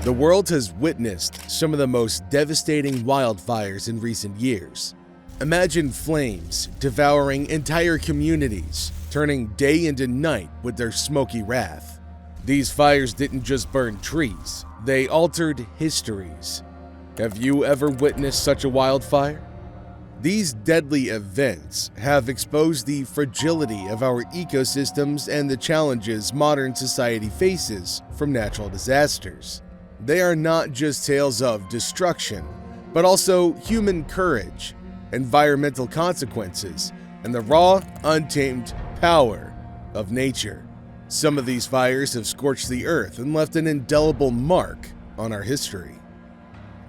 The world has witnessed some of the most devastating wildfires in recent years. Imagine flames devouring entire communities, turning day into night with their smoky wrath. These fires didn't just burn trees, they altered histories. Have you ever witnessed such a wildfire? These deadly events have exposed the fragility of our ecosystems and the challenges modern society faces from natural disasters. They are not just tales of destruction, but also human courage, environmental consequences, and the raw, untamed power of nature. Some of these fires have scorched the earth and left an indelible mark on our history.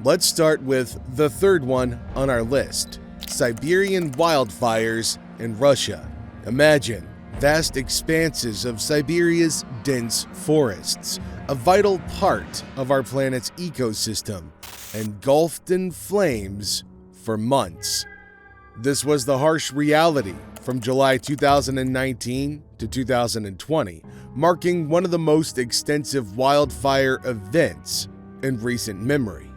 Let's start with the third one on our list: Siberian wildfires in Russia. Imagine vast expanses of Siberia's dense forests, a vital part of our planet's ecosystem, engulfed in flames for months. This was the harsh reality from July 2019 to 2020, marking one of the most extensive wildfire events in recent memory.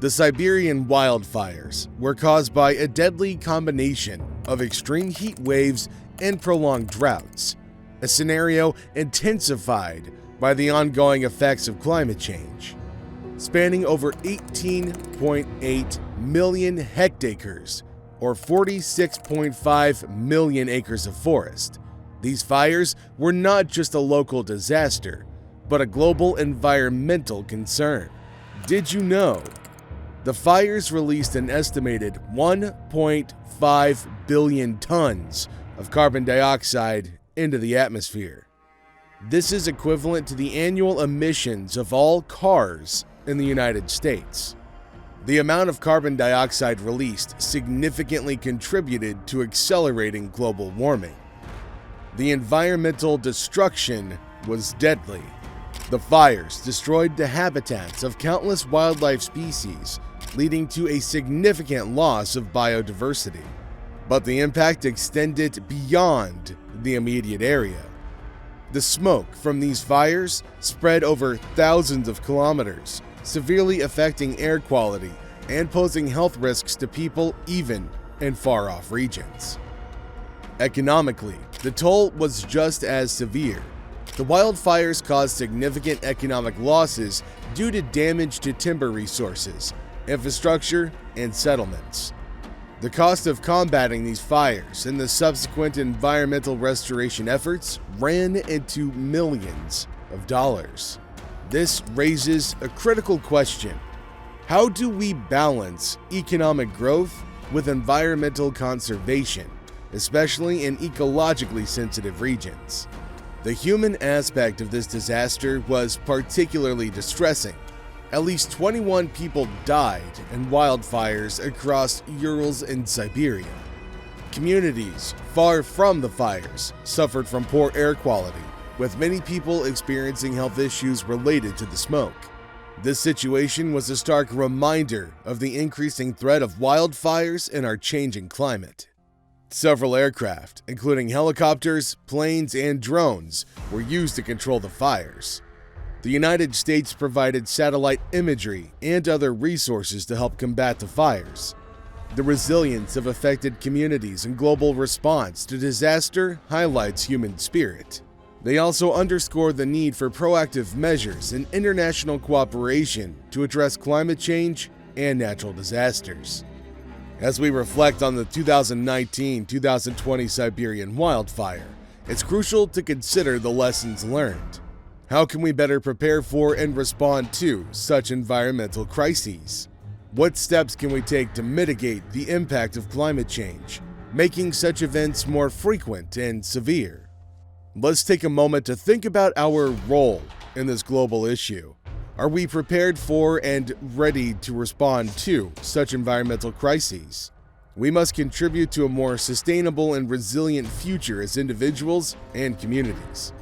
The Siberian wildfires were caused by a deadly combination of extreme heat waves and prolonged droughts, a scenario intensified by the ongoing effects of climate change. Spanning over 18.8 million hectares, or 46.5 million acres of forest, these fires were not just a local disaster, but a global environmental concern. Did you know? The fires released an estimated 1.5 billion tons of carbon dioxide into the atmosphere. This is equivalent to the annual emissions of all cars in the United States. The amount of carbon dioxide released significantly contributed to accelerating global warming. The environmental destruction was deadly. The fires destroyed the habitats of countless wildlife species, leading to a significant loss of biodiversity. But the impact extended beyond the immediate area. The smoke from these fires spread over thousands of kilometers, severely affecting air quality and posing health risks to people even in far-off regions. Economically, the toll was just as severe. The wildfires caused significant economic losses due to damage to timber resources, infrastructure, and settlements. The cost of combating these fires and the subsequent environmental restoration efforts ran into millions of dollars. This raises a critical question: how do we balance economic growth with environmental conservation, especially in ecologically sensitive regions? The human aspect of this disaster was particularly distressing. At least 21 people died in wildfires across Urals and Siberia. Communities far from the fires suffered from poor air quality, with many people experiencing health issues related to the smoke. This situation was a stark reminder of the increasing threat of wildfires in our changing climate. Several aircraft, including helicopters, planes, and drones, were used to control the fires. The United States provided satellite imagery and other resources to help combat the fires. The resilience of affected communities and global response to disaster highlights human spirit. They also underscore the need for proactive measures and international cooperation to address climate change and natural disasters. As we reflect on the 2019-2020 Siberian wildfire, it's crucial to consider the lessons learned. How can we better prepare for and respond to such environmental crises? What steps can we take to mitigate the impact of climate change, making such events more frequent and severe? Let's take a moment to think about our role in this global issue. Are we prepared for and ready to respond to such environmental crises? We must contribute to a more sustainable and resilient future as individuals and communities.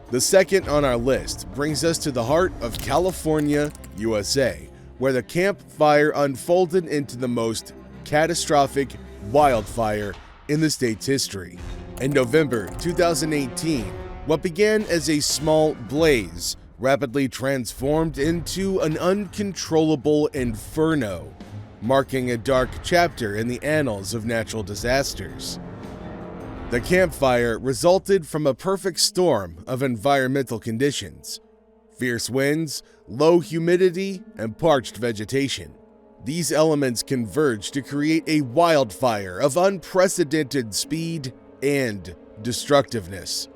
The second on our list brings us to the heart of California, USA, where the Camp Fire unfolded into the most catastrophic wildfire in the state's history. In November 2018, what began as a small blaze rapidly transformed into an uncontrollable inferno, marking a dark chapter in the annals of natural disasters. The campfire resulted from a perfect storm of environmental conditions: fierce winds, low humidity, and parched vegetation. These elements converged to create a wildfire of unprecedented speed and destructiveness.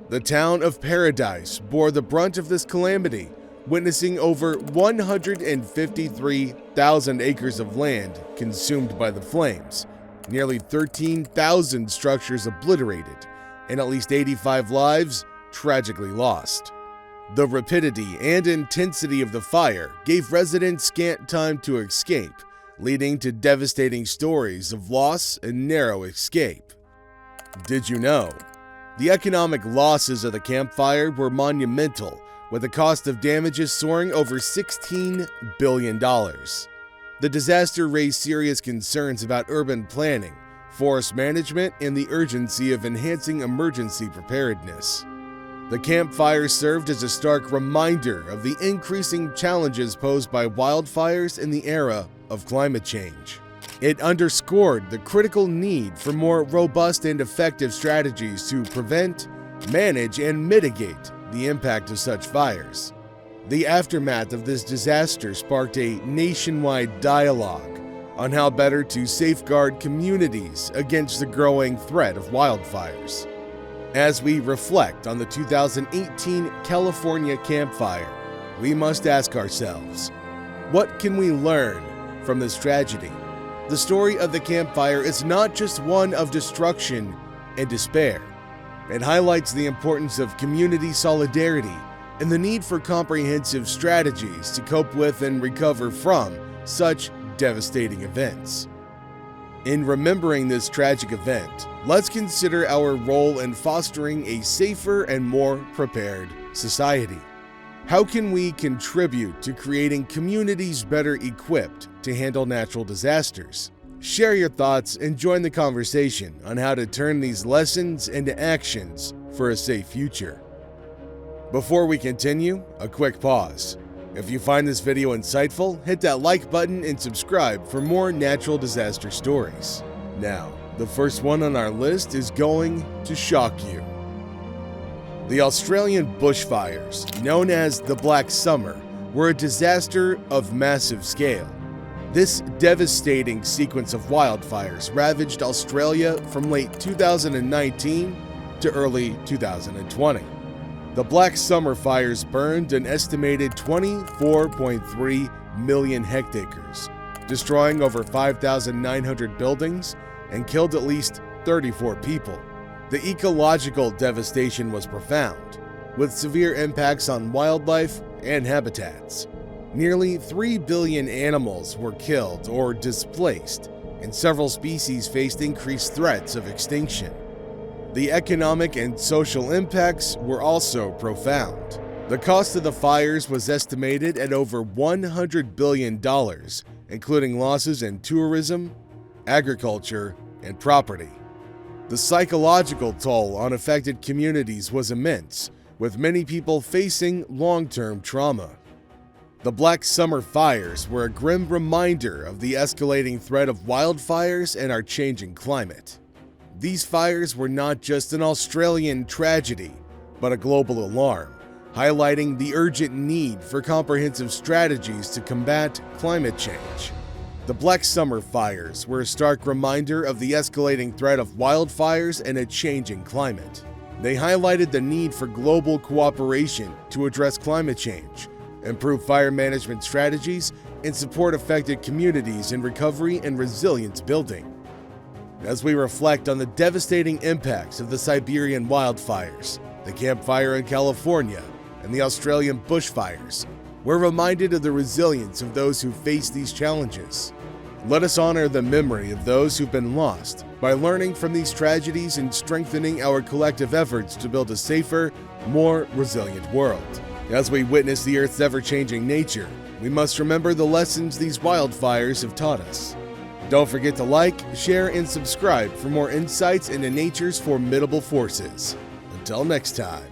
The town of Paradise bore the brunt of this calamity, witnessing over 153,000 acres of land consumed by the flames, nearly 13,000 structures obliterated, and at least 85 lives tragically lost. The rapidity and intensity of the fire gave residents scant time to escape, leading to devastating stories of loss and narrow escape. Did you know? The economic losses of the campfire were monumental, with the cost of damages soaring over $16 billion. The disaster raised serious concerns about urban planning, forest management, and the urgency of enhancing emergency preparedness. The campfire served as a stark reminder of the increasing challenges posed by wildfires in the era of climate change. It underscored the critical need for more robust and effective strategies to prevent, manage, and mitigate the impact of such fires. The aftermath of this disaster sparked a nationwide dialogue on how better to safeguard communities against the growing threat of wildfires. As we reflect on the 2018 California campfire, we must ask ourselves, what can we learn from this tragedy? The story of the campfire is not just one of destruction and despair. It highlights the importance of community solidarity and the need for comprehensive strategies to cope with and recover from such devastating events. In remembering this tragic event, let's consider our role in fostering a safer and more prepared society. How can we contribute to creating communities better equipped to handle natural disasters? Share your thoughts and join the conversation on how to turn these lessons into actions for a safe future. Before we continue, a quick pause. If you find this video insightful, hit that like button and subscribe for more natural disaster stories. Now, the first one on our list is going to shock you. The Australian bushfires, known as the Black Summer, were a disaster of massive scale. This devastating sequence of wildfires ravaged Australia from late 2019 to early 2020. The Black Summer fires burned an estimated 24.3 million hectares, destroying over 5,900 buildings and killed at least 34 people. The ecological devastation was profound, with severe impacts on wildlife and habitats. Nearly 3 billion animals were killed or displaced, and several species faced increased threats of extinction. The economic and social impacts were also profound. The cost of the fires was estimated at over $100 billion, including losses in tourism, agriculture, and property. The psychological toll on affected communities was immense, with many people facing long-term trauma. The Black Summer fires were a grim reminder of the escalating threat of wildfires and our changing climate. These fires were not just an Australian tragedy, but a global alarm, highlighting the urgent need for comprehensive strategies to combat climate change. The Black Summer fires were a stark reminder of the escalating threat of wildfires and a changing climate. They highlighted the need for global cooperation to address climate change, improve fire management strategies, and support affected communities in recovery and resilience building. As we reflect on the devastating impacts of the Siberian wildfires, the campfire in California, and the Australian bushfires, we're reminded of the resilience of those who face these challenges. Let us honor the memory of those who've been lost by learning from these tragedies and strengthening our collective efforts to build a safer, more resilient world. As we witness the Earth's ever-changing nature, we must remember the lessons these wildfires have taught us. Don't forget to like, share, and subscribe for more insights into nature's formidable forces. Until next time.